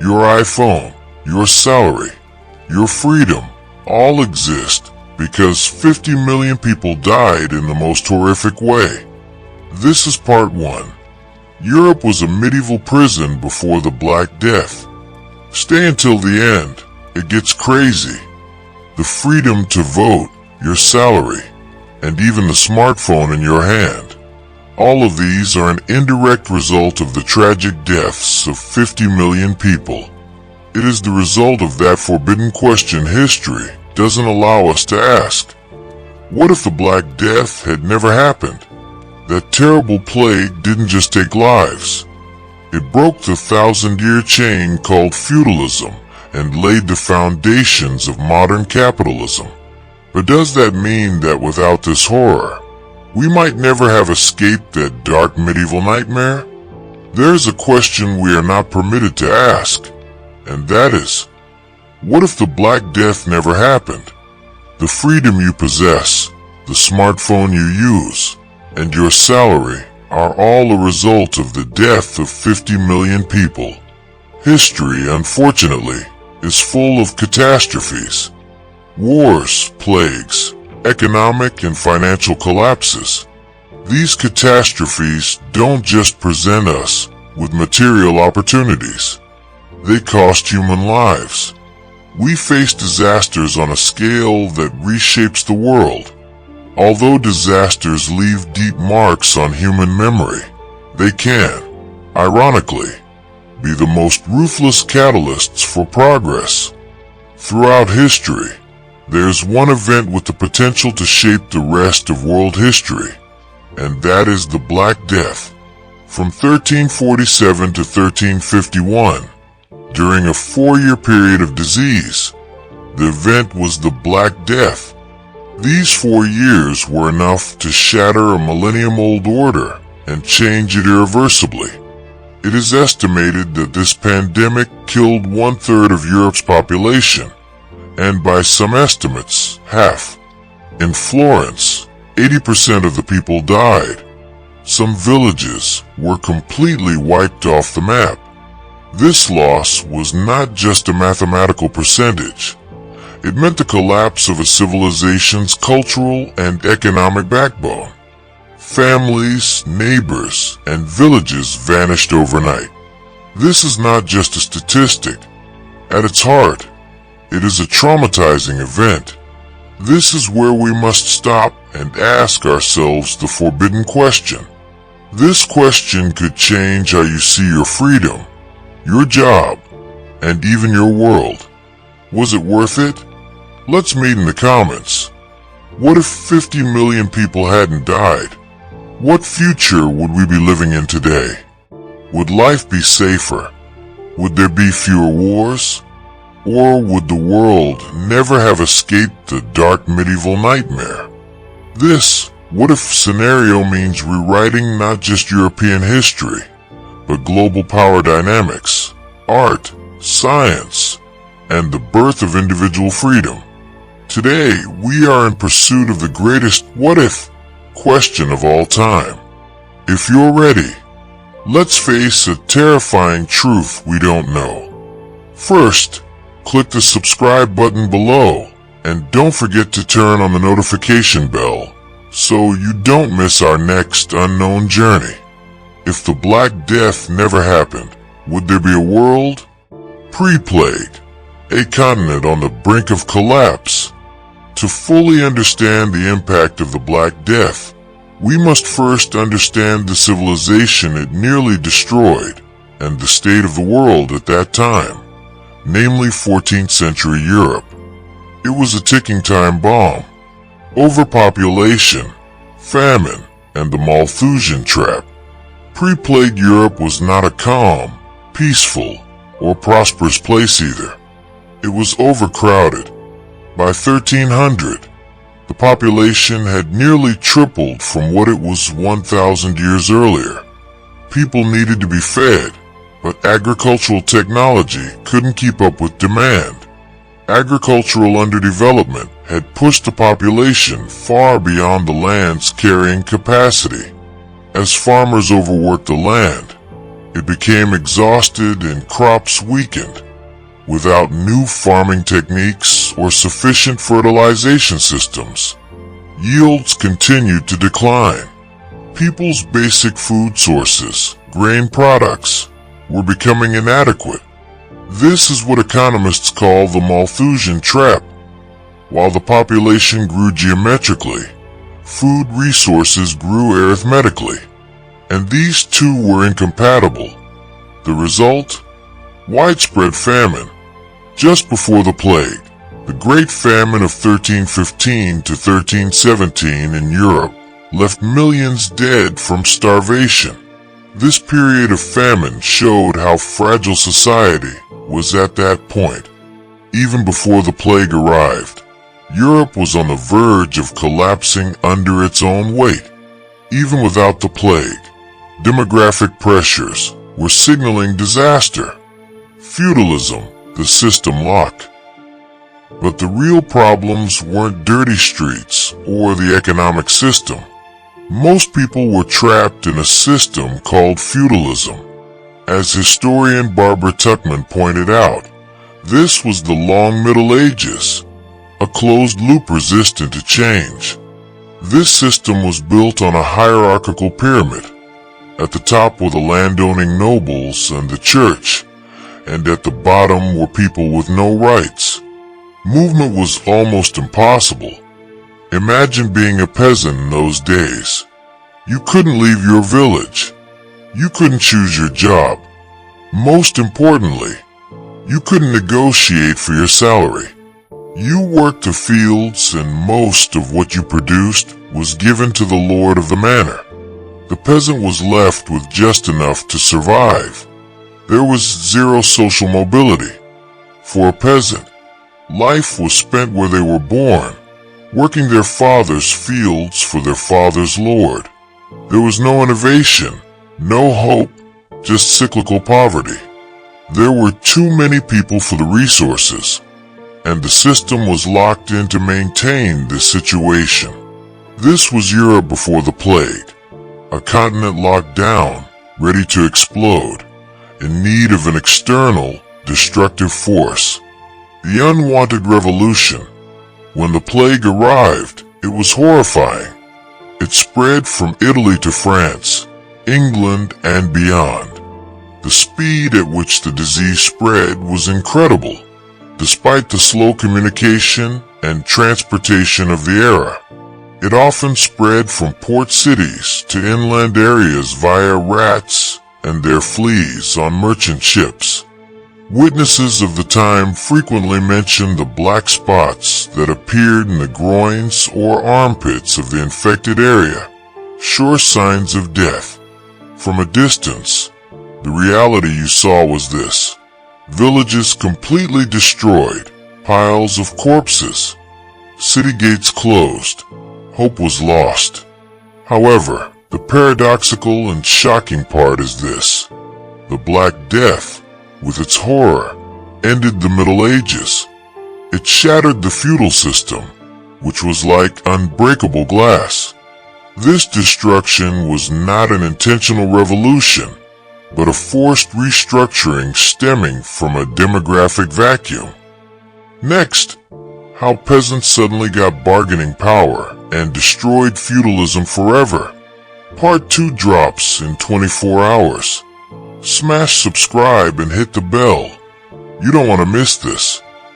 your iPhone, your salary, your freedom all exist because 50 million people died in the most horrific way. This is part 1. Europe was a medieval prison before the Black Death. Stay until the end. It gets crazy. The freedom to vote, your salary, and even the smartphone in your hand. All of these are an indirect result of the tragic deaths of 50 million people. It is the result of that forbidden question history doesn't allow us to ask. What if the Black Death had never happened? That terrible plague didn't just take lives. It broke the 1,000-year chain called feudalism and laid the foundations of modern capitalism. But does that mean that without this horror, we might never have escaped that dark medieval nightmare? There is a question we are not permitted to ask, and that is, what if the Black Death never happened? The freedom you possess, the smartphone you use, and your salary are all a result of the death of 50 million people. History, unfortunately, is full of catastrophes. Wars, plagues, economic and financial collapses. These catastrophes don't just present us with material opportunities. They cost human lives. We face disasters on a scale that reshapes the world. Although disasters leave deep marks on human memory, they can, ironically, be the most ruthless catalysts for progress. Throughout history, there's one event with the potential to shape the rest of world history, and that is the Black Death. From 1347 to 1351, during a 4-year period of disease, the event was the Black Death. These 4 years were enough to shatter a millennium-old order and change it irreversibly. It is estimated that this pandemic killed 1/3 of Europe's population, and by some estimates, half. In Florence, 80% of the people died. Some villages were completely wiped off the map. This loss was not just a mathematical percentage. It meant the collapse of a civilization's cultural and economic backbone. Families, neighbors, and villages vanished overnight. This is not just a statistic. At its heart, it is a traumatizing event. This is where we must stop and ask ourselves the forbidden question. This question could change how you see your freedom, your job, and even your world. Was it worth it? Let's meet in the comments. What if 50 million people hadn't died? What future would we be living in today? Would life be safer? Would there be fewer wars? Or would the world never have escaped the dark medieval nightmare? This what if scenario means rewriting not just European history, but global power dynamics, art, science, and the birth of individual freedom. Today, we are in pursuit of the greatest what-if question of all time. If you're ready, let's face a terrifying truth we don't know. First, click the subscribe button below, and don't forget to turn on the notification bell so you don't miss our next unknown journey. If the Black Death never happened, would there be a world? Pre-plague, a continent on the brink of collapse. To fully understand the impact of the Black Death, we must first understand the civilization it nearly destroyed and the state of the world at that time, namely 14th century Europe. It was a ticking time bomb. Overpopulation, famine, and the Malthusian Trap. Pre-plague Europe was not a calm, peaceful, or prosperous place either. It was overcrowded. By 1300, the population had nearly tripled from what it was 1,000 years earlier. People needed to be fed, but agricultural technology couldn't keep up with demand. Agricultural underdevelopment had pushed the population far beyond the land's carrying capacity. As farmers overworked the land, It became exhausted and crops weakened. Without new farming techniques or sufficient fertilization systems, yields continued to decline. People's basic food sources, grain products, were becoming inadequate. This is what economists call the Malthusian Trap. While the population grew geometrically, food resources grew arithmetically, and these two were incompatible. The result? Widespread famine. Just before the plague, the Great Famine of 1315 to 1317 in Europe left millions dead from starvation. This period of famine showed how fragile society was at that point. Even before the plague arrived, Europe was on the verge of collapsing under its own weight. Even without the plague, demographic pressures were signaling disaster. Feudalism, the system lock. But the real problems weren't dirty streets or the economic system. Most people were trapped in a system called feudalism. As historian Barbara Tuchman pointed out, this was the long Middle Ages, a closed loop resistant to change. This system was built on a hierarchical pyramid. At the top were the landowning nobles and the church, and at the bottom were people with no rights. Movement was almost impossible. Imagine being a peasant in those days. You couldn't leave your village. You couldn't choose your job. Most importantly, you couldn't negotiate for your salary. You worked the fields, and most of what you produced was given to the lord of the manor. The peasant was left with just enough to survive. There was zero social mobility. For a peasant, life was spent where they were born, working their father's fields for their father's lord. There was no innovation, no hope, just cyclical poverty. There were too many people for the resources, and the system was locked in to maintain this situation. This was Europe before the plague, a continent locked down, ready to explode, in need of an external, destructive force. The unwanted revolution. When the plague arrived, it was horrifying. It spread from Italy to France, England, and beyond. The speed at which the disease spread was incredible, despite the slow communication and transportation of the era. It often spread from port cities to inland areas via rats and their fleas on merchant ships. Witnesses of the time frequently mentioned the black spots that appeared in the groins or armpits of the infected area, sure signs of death. From a distance, the reality you saw was this: villages completely destroyed, piles of corpses, city gates closed, hope was lost. However, the paradoxical and shocking part is this: the Black Death, with its horror, ended the Middle Ages. It shattered the feudal system, which was like unbreakable glass. This destruction was not an intentional revolution, but a forced restructuring stemming from a demographic vacuum. Next, how peasants suddenly got bargaining power and destroyed feudalism forever. Part 2 drops in 24 hours. Smash subscribe and hit the bell. You don't want to miss this.